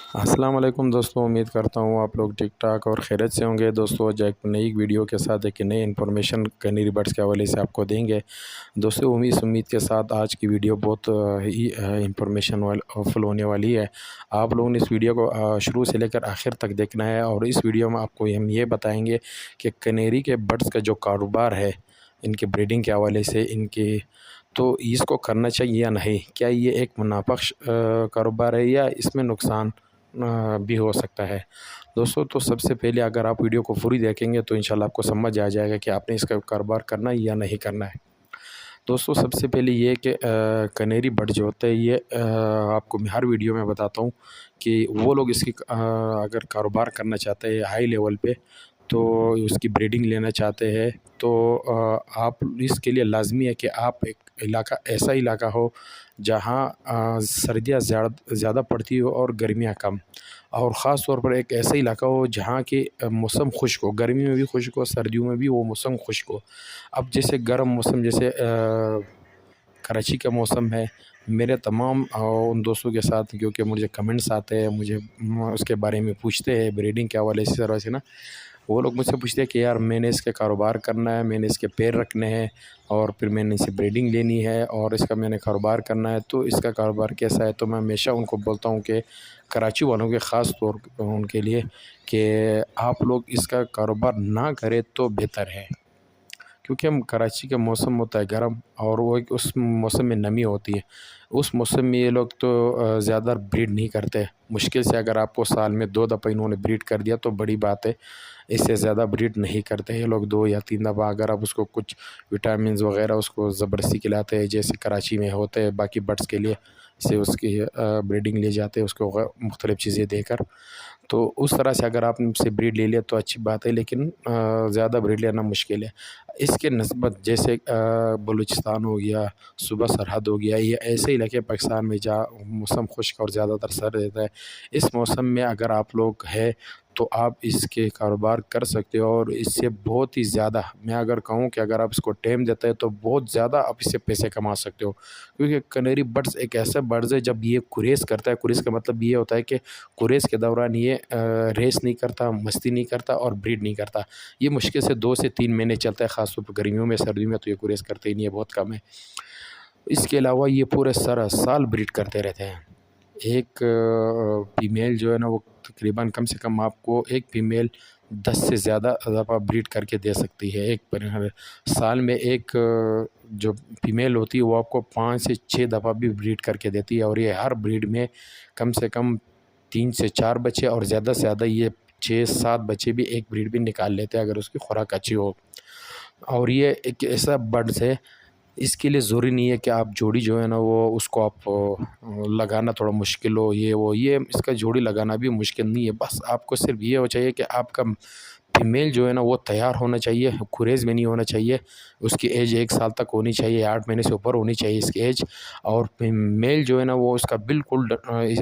अस्सलाम वालेकुम दोस्तों, उम्मीद करता हूँ आप लोग ठीक ठाक और खैरियत से होंगे। दोस्तों आज एक नई वीडियो के साथ एक नई इन्फॉर्मेशन कनेरी बर्ड्स के हवाले से आपको देंगे। दोस्तों उम्मीद के साथ आज की वीडियो बहुत ही इंफॉर्मेशन फुल होने वाली है। आप लोगों ने इस वीडियो को शुरू से लेकर आखिर तक देखना है और इस वीडियो में आपको हम ये बताएँगे कि कनेरी के बर्ड्स का जो कारोबार है, इनके ब्रीडिंग के हवाले से इनकी तो इसको करना चाहिए या नहीं? क्या ये एक मुनाफ़ा कारोबार है या इसमें नुकसान भी हो सकता है। दोस्तों तो सबसे पहले अगर आप वीडियो को पूरी देखेंगे तो इंशाल्लाह आपको समझ आ जाएगा कि आपने इसका कारोबार करना है या नहीं करना है। दोस्तों सबसे पहले ये कि कनेरी बर्ड जो होता है ये आपको मैं हर वीडियो में बताता हूँ कि वो लोग इसकी अगर कारोबार करना चाहते हैं हाई लेवल पे, तो उसकी ब्रीडिंग लेना चाहते हैं तो आप इसके लिए लाज़मी है कि आप एक ऐसा इलाका हो जहाँ सर्दियाँ ज़्यादा पड़ती हो और गर्मियाँ कम, और ख़ास तौर पर एक ऐसा इलाका हो जहाँ की मौसम खुश्क हो, गर्मी में भी खुश्क हो, सर्दियों में भी वो मौसम खुश्क हो। अब जैसे गर्म मौसम जैसे कराची का मौसम है, मेरे तमाम उन दोस्तों के साथ क्योंकि मुझे कमेंट्स आते हैं, मुझे उसके बारे में पूछते हैं ब्रीडिंग के हवाले से तरह से ना, वो लोग मुझसे पूछते हैं कि यार मैंने इसके कारोबार करना है, मैंने इसके पैर रखने हैं और फिर मैंने इसे ब्रीडिंग लेनी है और इसका मैंने कारोबार करना है, तो इसका कारोबार कैसा है? तो मैं हमेशा उनको बोलता हूँ कि कराची वालों के ख़ास तौर उनके लिए कि आप लोग इसका कारोबार ना करें तो बेहतर है। क्योंकि हम कराची का मौसम होता है गर्म और वो एक उस मौसम में नमी होती है। उस मौसम में ये लोग तो ज़्यादा ब्रीड नहीं करते। मुश्किल से अगर आपको साल में 2 दफ़ा इन्होंने ब्रीड कर दिया तो बड़ी बात है। इससे ज़्यादा ब्रीड नहीं करते ये लोग 2 या 3 दफ़ा। अगर आप उसको कुछ विटामिन्स वग़ैरह उसको ज़बरदस्ती खिलाते हैं जैसे कराची में होते हैं बाकी बर्ड्स के लिए, से उसकी ब्रीडिंग ले जाते हैं उसको मुख्तलिफ़ चीज़ें देकर। तो उस तरह से अगर आपसे ब्रीड ले लिया तो अच्छी बात है, लेकिन ज़्यादा ब्रीड लेना मुश्किल है। इसके नस्बत जैसे बलूचिस्तान हो गया, सूबा सरहद हो गया, ये ऐसे इलाके पाकिस्तान में जहाँ मौसम खुश्क और ज़्यादातर सर्द रहता है। इस मौसम में अगर आप लोग हैं तो आप इसके कारोबार कर सकते हो और इससे बहुत ही ज़्यादा, मैं अगर कहूँ कि अगर आप इसको टाइम देते हैं तो बहुत ज़्यादा आप इससे पैसे कमा सकते हो। क्योंकि कनेरी बर्ड्स एक ऐसा बर्ड्स है जब ये कुरेज़ करता है, कुरेज़ का मतलब ये होता है कि कुरेज़ के दौरान ये रेस नहीं करता, मस्ती नहीं करता और ब्रीड नहीं करता। ये मुश्किल से 2 से 3 महीने चलता है, ख़ास तौर पर गर्मियों में, सर्दियों में तो ये कुरेज़ करते ही नहीं है, बहुत कम है। इसके अलावा ये पूरे सारा साल ब्रीड करते रहते हैं। एक फीमेल जो है ना वो तकरीबन कम से कम आपको एक फीमेल 10 से ज़्यादा दफ़ा ब्रीड करके दे सकती है। एक पर साल में एक जो फीमेल होती है वो आपको 5 से 6 दफ़ा भी ब्रीड करके देती है और ये हर ब्रीड में कम से कम 3 से 4 बच्चे और ज़्यादा से ज़्यादा ये 6-7 बच्चे भी एक ब्रीड में निकाल लेते हैं अगर उसकी खुराक अच्छी हो। और ये एक ऐसा बर्ड्स है, इसके लिए ज़रूरी नहीं है कि आप जोड़ी जो है ना वो उसको आप लगाना थोड़ा मुश्किल हो, ये वो, ये इसका जोड़ी लगाना भी मुश्किल नहीं है। बस आपको सिर्फ़ ये हो चाहिए कि आपका फीमेल जो है ना वो तैयार होना चाहिए, कुरेज़ में नहीं होना चाहिए। उसकी एज 1 साल तक होनी चाहिए, 8 महीने से ऊपर होनी चाहिए इसकी एज। और मेल जो है ना वो उसका बिल्कुल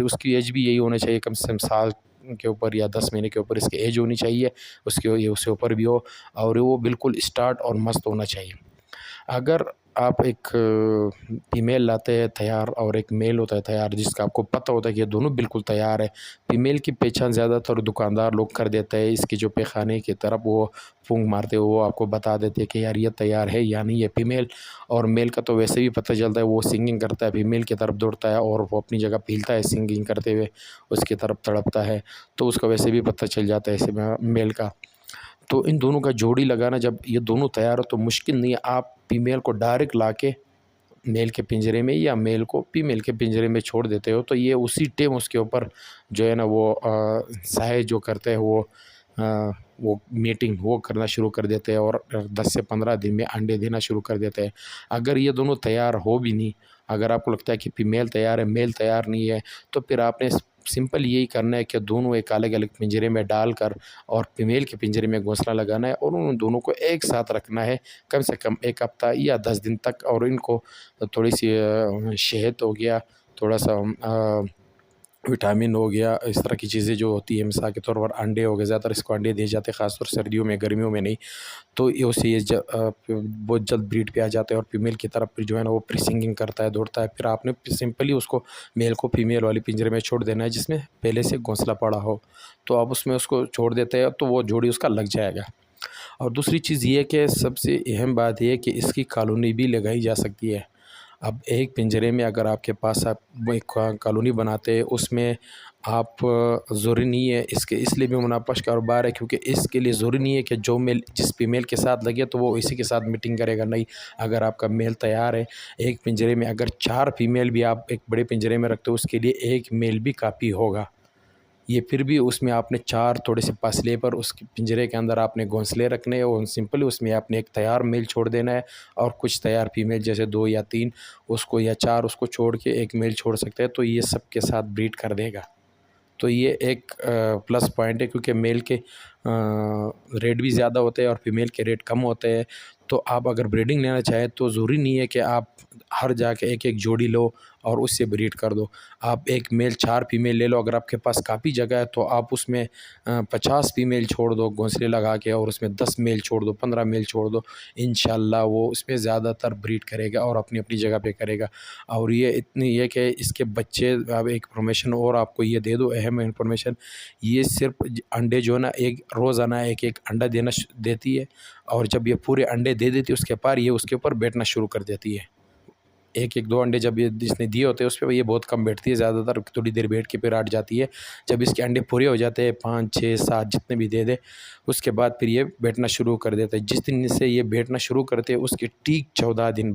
उसकी एज भी यही होना चाहिए, कम से कम साल के ऊपर या 10 महीने के ऊपर इसकी एज होनी चाहिए, उसके ये उससे ऊपर भी हो और वो बिल्कुल स्टार्ट और मस्त होना चाहिए। अगर आप एक फीमेल लाते हैं तैयार और एक मेल होता है तैयार जिसका आपको पता होता है कि ये दोनों बिल्कुल तैयार है। फीमेल की पहचान ज़्यादातर दुकानदार लोग कर देते हैं, इसके जो पैखाने की तरफ वो फूंक मारते हैं, वो आपको बता देते हैं कि यार ये तैयार है या नहीं, ये फीमेल। और मेल का तो वैसे भी पता चलता है, वो सिंगिंग करता है, फीमेल की तरफ दौड़ता है और वो अपनी जगह पीलता है सिंगिंग करते हुए, उसकी तरफ तड़पता है, तो उसका वैसे भी पता चल जाता है ऐसे में मेल का। तो इन दोनों का जोड़ी लगाना जब ये दोनों तैयार हो तो मुश्किल नहीं है, आप फीमेल को डायरेक्ट लाके मेल के पिंजरे में या मेल को फीमेल के पिंजरे में छोड़ देते हो तो ये उसी टाइम उसके ऊपर जो है ना वो ज़ाय जो करते हैं वो मीटिंग वो करना शुरू कर देते हैं और 10 से 15 दिन में अंडे देना शुरू कर देते हैं। अगर ये दोनों तैयार हो भी नहीं, अगर आपको लगता है कि फीमेल तैयार है मेल तैयार नहीं है, तो फिर आपने सिंपल यही करना है कि दोनों एक अलग अलग पिंजरे में डालकर और फीमेल के पिंजरे में घोंसला लगाना है और उन दोनों को एक साथ रखना है कम से कम 1 हफ्ता या 10 दिन तक। और इनको थोड़ी सी शहद हो गया, थोड़ा सा विटामिन हो गया, इस तरह की चीज़ें जो होती है, मिसाल के तौर पर अंडे हो गए, ज़्यादातर इसको अंडे दिए जाते हैं, ख़ासतौर सर्दियों में, गर्मियों में नहीं। तो ये उससे ये बहुत जल्द ब्रीड पे आ जाता है और फीमेल की तरफ फिर जो है ना वो प्री सिंगिंग करता है, दौड़ता है। फिर आपने सिंपली उसको मेल को फीमेल वाले पिंजरे में छोड़ देना है जिसमें पहले से घोंसला पड़ा हो, तो आप उसमें उसको छोड़ देते हैं तो वो जोड़ी उसका लग जाएगा। और दूसरी चीज़ ये कि सबसे अहम बात ये है कि इसकी कॉलोनी भी लगाई जा सकती है। अब एक पिंजरे में अगर आपके पास आप वो एक कॉलोनी बनाते हैं, उसमें आप ज़रूरी नहीं है, इसके इसलिए भी मुनाफ़ा का कारोबार है क्योंकि इसके लिए ज़रूरी नहीं है कि जो मेल जिस फीमेल के साथ लगे तो वो इसी के साथ मीटिंग करेगा, नहीं। अगर आपका मेल तैयार है, एक पिंजरे में अगर 4 फीमेल भी आप एक बड़े पिंजरे में रखते हो, उसके लिए एक मेल भी काफ़ी होगा। ये फिर भी उसमें आपने 4 थोड़े से फासले पर उस पिंजरे के अंदर आपने घोंसले रखने हैं और सिंपल उसमें आपने एक तैयार मेल छोड़ देना है और कुछ तैयार फीमेल जैसे 2 या 3 उसको, या 4 उसको छोड़ के एक मेल छोड़ सकते हैं, तो ये सबके साथ ब्रीड कर देगा। तो ये एक प्लस पॉइंट है क्योंकि मेल के रेट भी ज़्यादा होते हैं और फीमेल के रेट कम होते हैं। तो आप अगर ब्रीडिंग लेना चाहें तो ज़रूरी नहीं है कि आप हर जाके एक-एक जोड़ी लो और उससे ब्रीड कर दो। आप एक मेल 4 फीमेल ले लो, अगर आपके पास काफ़ी जगह है तो आप उसमें 50 फीमेल छोड़ दो घोंसले लगा के और उसमें 10 मेल छोड़ दो, 15 मेल छोड़ दो। इंशाल्लाह वो उसमें ज़्यादातर ब्रीड करेगा और अपनी-अपनी जगह पे करेगा। और ये इतनी ये कि इसके बच्चे, अब एक इन्फॉर्मेशन और आपको ये दे दूँ, अहम इन्फॉर्मेशन, ये सिर्फ़ अंडे जो है ना, एक रोज़ाना एक-एक अंडा देती है और जब ये पूरे अंडे दे देती है उसके बाद ये उसके ऊपर बैठना शुरू कर देती है। एक-एक 2 अंडे जब ये इसने दिए होते हैं उस पे ये बहुत कम बैठती है, ज़्यादातर थोड़ी देर बैठ के फिर हट जाती है। जब इसके अंडे पूरे हो जाते हैं 5, 6, 7 जितने भी दे दे, उसके बाद फिर ये बैठना शुरू कर देता है। जिस दिन से ये बैठना शुरू करते हैं उसके ठीक 14 दिन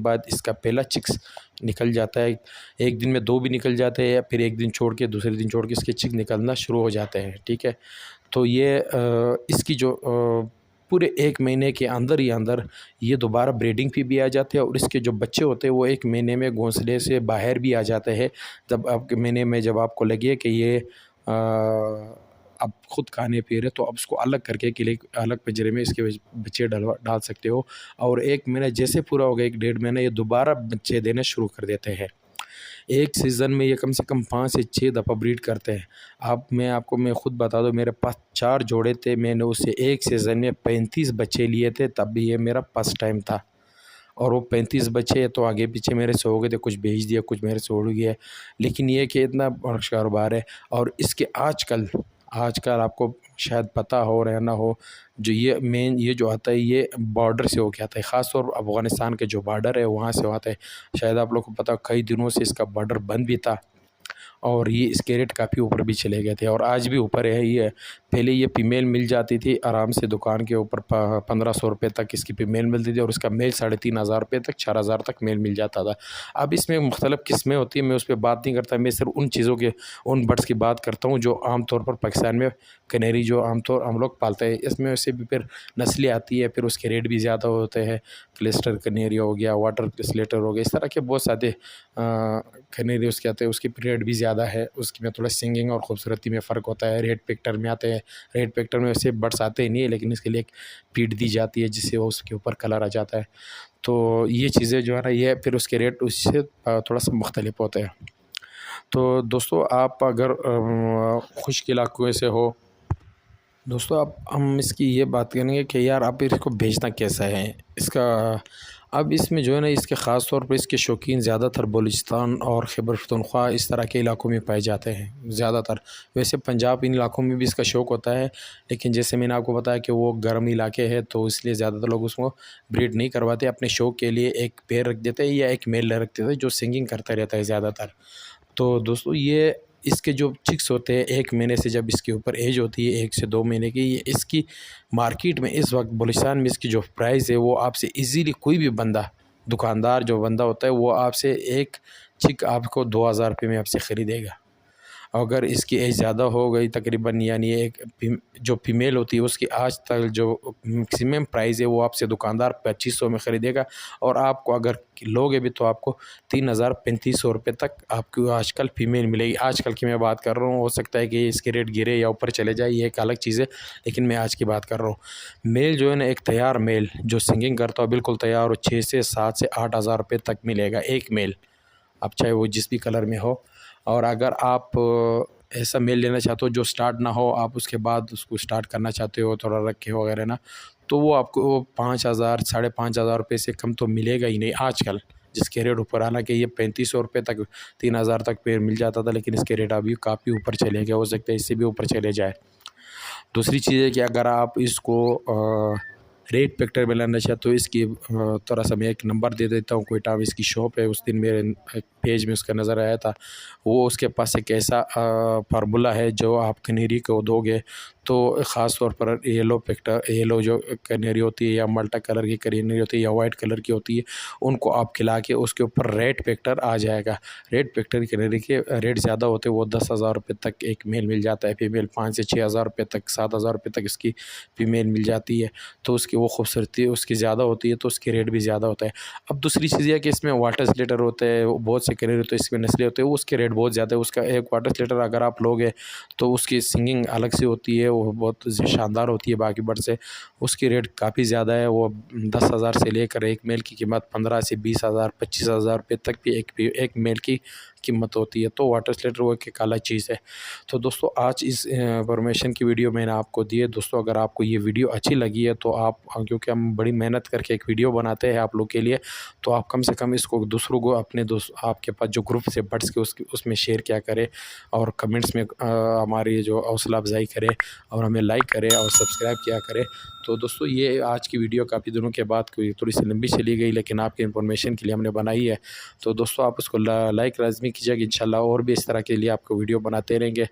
बाद इसका पहला चिक्स निकल जाता है। एक दिन में 2 भी निकल जाते हैं या फिर एक दिन छोड़ के दूसरे दिन छोड़ के इसके चिक निकलना शुरू हो जाते हैं, ठीक है। तो ये इसकी जो पूरे 1 महीने के अंदर ही अंदर ये दोबारा ब्रीडिंग पे भी आ जाते हैं और इसके जो बच्चे होते हैं वो 1 महीने में घोंसले से बाहर भी आ जाते हैं। जब आपके महीने में जब आपको लगे कि ये अब खुद खाने पी रहे, तो अब उसको अलग करके किले अलग पिंजरे में इसके बच्चे डाल सकते हो। और 1 महीना जैसे पूरा हो गया, 1 डेढ़ महीना, ये दोबारा बच्चे देने शुरू कर देते हैं। एक सीज़न में ये कम से कम 5 से 6 दफ़ा ब्रीड करते हैं। मैं खुद बता दूँ, मेरे पास 4 जोड़े थे, मैंने उससे एक सीज़न में 35 बच्चे लिए थे, तब भी ये मेरा फर्स्ट टाइम था। और वो 35 बच्चे तो आगे पीछे मेरे से हो गए थे, कुछ बेच दिया, कुछ मेरे से उड़ गया। लेकिन ये कि इतना बड़ा कारोबार है। और इसके आजकल आजकल आपको शायद पता हो या ना हो, जो ये मेन ये जो आता है ये बॉर्डर से होके आता है, ख़ास तौर अफ़गानिस्तान के जो बॉर्डर है वहाँ से आता है। शायद आप लोग को पता हो, कई दिनों से इसका बॉर्डर बंद भी था और ये इसके रेट काफ़ी ऊपर भी चले गए थे और आज भी ऊपर है। ये पहले ये फ़ीमेल मिल जाती थी आराम से दुकान के ऊपर, 1500 रुपये तक इसकी फ़ीमेल मिलती थी और इसका मेल 3500 रुपये तक, 4000 तक मेल मिल जाता था। अब इसमें मुख्तलिफ़ किस्में होती हैं, मैं उस पे बात नहीं करता, मैं सिर्फ उन चीज़ों के उन बर्ड्स की बात करता हूँ जो आम तौर पर पाकिस्तान में कनेरी जो हम लोग पालते हैं। इसमें से भी फिर नस्लें आती है, फिर उसके रेट भी ज़्यादा होते हैं। क्लिस्टर कनेरी हो गया, वाटर स्लेटर हो गया, इस तरह के बहुत सारे कनेरी उसके आते हैं, उसकी रेट भी ज़्यादा है। उसकी में थोड़ा सिंगिंग और ख़ूबसूरती में फ़र्क होता है। रेड पेक्टर में आते हैं, रेड पेक्टर में वैसे बर्ड्स आते ही नहीं है, लेकिन इसके लिए एक फीड दी जाती है जिससे वो उसके ऊपर कलर आ जाता है। तो ये चीज़ें जो है ना, ये फिर उसके रेट उससे थोड़ा सा मुख्तलिफ होते हैं। तो दोस्तों, आप अगर खुश्क इलाकों से हो दोस्तों, अब हम इसकी ये बात करेंगे कि यार आप इसको बेचना कैसा है इसका। अब इसमें जो है ना, इसके ख़ास तौर पर इसके शौकीन ज़्यादातर बलूचिस्तान और खैबर पख्तूनख्वा इस तरह के इलाकों में पाए जाते हैं ज़्यादातर। वैसे पंजाब इन इलाकों में भी इसका शौक़ होता है, लेकिन जैसे मैंने आपको बताया कि वो गर्म इलाके हैं तो इसलिए ज़्यादातर लोग उसको ब्रीड नहीं करवाते। अपने शौक़ के लिए एक पेयर रख देते हैं या एक मेल रख देते हैं जो सिंगिंग करता रहता है ज़्यादातर। तो दोस्तों, ये इसके जो चिक्स होते हैं 1 महीने से जब इसके ऊपर एज होती है 1 से 2 महीने की, ये इसकी मार्केट में इस वक्त बलूचिस्तान में इसकी जो प्राइस है वो आपसे इजीली कोई भी बंदा, दुकानदार जो बंदा होता है, वो आपसे एक चिक आपको 2000 रुपये में आपसे ख़रीदेगा। अगर इसकी एज ज़्यादा हो गई तकरीबन, यानी एक जो फीमेल होती है उसकी आज तक जो मैक्सिमम प्राइस है वो आपसे दुकानदार 2500 में ख़रीदेगा और आपको अगर लोगे भी तो आपको 3000-3500 रुपये तक आपको आजकल फ़ीमेल मिलेगी। आजकल की मैं बात कर रहा हूँ, हो सकता है कि इसके रेट गिरे या ऊपर चले जाए, ये एक अलग चीज़ है, लेकिन मैं आज की बात कर रहा हूँ। मेल जो है ना, एक तैयार मेल जो सिंगिंग करता हो बिल्कुल तैयार हो, 6 से 7 से 8 हज़ार रुपये तक मिलेगा एक मेल। अब चाहे वो जिस भी कलर में हो, और अगर आप ऐसा मेल लेना चाहते हो जो स्टार्ट ना हो, आप उसके बाद उसको स्टार्ट करना चाहते हो थोड़ा रखे वगैरह ना, तो वो आपको 5,000 5,500 से कम तो मिलेगा ही नहीं आजकल जिसके रेट ऊपर। हालांकि ये 3500 तक 3,000 तक पेड़ मिल जाता था, लेकिन इसके रेट अभी काफ़ी ऊपर चले गए, हो सकता है इससे भी ऊपर चले जाए। दूसरी चीज़ है कि अगर आप इसको रेट फैक्टर में लेना चाहते हो, इसकी थोड़ा सा मैं एक नंबर दे देता हूँ। कोयटा में इसकी शॉप है, उस दिन मेरे एक पेज में उसका नज़र आया था। वो उसके पास एक ऐसा फार्मूला है जो आप कनेरी को दोगे तो ख़ास तौर पर येलो फैक्टर, येलो जो कनेरी होती है या मल्टा कलर की कनेरी होती है या वाइट कलर की होती है, उनको आप खिला के उसके ऊपर रेट फैक्टर आ जाएगा। रेट फैक्टर की कनेरी के रेट ज़्यादा होते हैं, वो 10,000 रुपये तक एक मेल मिल जाता है, फीमेल 5 से 6,000 रुपये तक, 7,000 रुपये तक इसकी फीमेल मिल जाती है। तो उसकी वो खूबसूरती उसकी ज़्यादा होती है, तो उसकी रेट भी ज़्यादा होता है। अब दूसरी चीज़ ये है कि इसमें वाटर स्लेटर होते हैं, बहुत से कनेरी होते हैं, इसमें नस्लें होते हैं, उसके रेट बहुत ज़्यादा है। उसका एक वाटर स्लेटर अगर आप लोगे तो उसकी सिंगिंग अलग से होती है, वो बहुत शानदार होती है बाकी बर्ड से। उसकी रेट काफ़ी ज़्यादा है, वो 10,000 से लेकर एक मेल की कीमत 15 से 20,000 25,000 रुपये तक भी एक मेल की कीमत होती है। तो वाटर स्लेटर वो एक अलग चीज़ है। तो दोस्तों आज इस इंफॉर्मेशन की वीडियो मैंने आपको दी है। दोस्तों अगर आपको ये वीडियो अच्छी लगी है तो आप, क्योंकि हम बड़ी मेहनत करके एक वीडियो बनाते हैं आप लोग के लिए, तो आप कम से कम इसको दूसरों को, अपने दोस्त आपके पास जो ग्रुप से बर्ड्स के उसमें शेयर किया करें और कमेंट्स में हमारी जो हौसला अफजाई करें और हमें लाइक करें और सब्सक्राइब किया करें। तो दोस्तों ये आज की वीडियो काफ़ी दिनों के बाद कोई थोड़ी सी लंबी चली गई, लेकिन आपकी इन्फॉर्मेशन के लिए हमने बनाई है। तो दोस्तों आप उसको लाइक लाजमी कीजिएगा। इंशाल्लाह और भी इस तरह के लिए आपको वीडियो बनाते रहेंगे।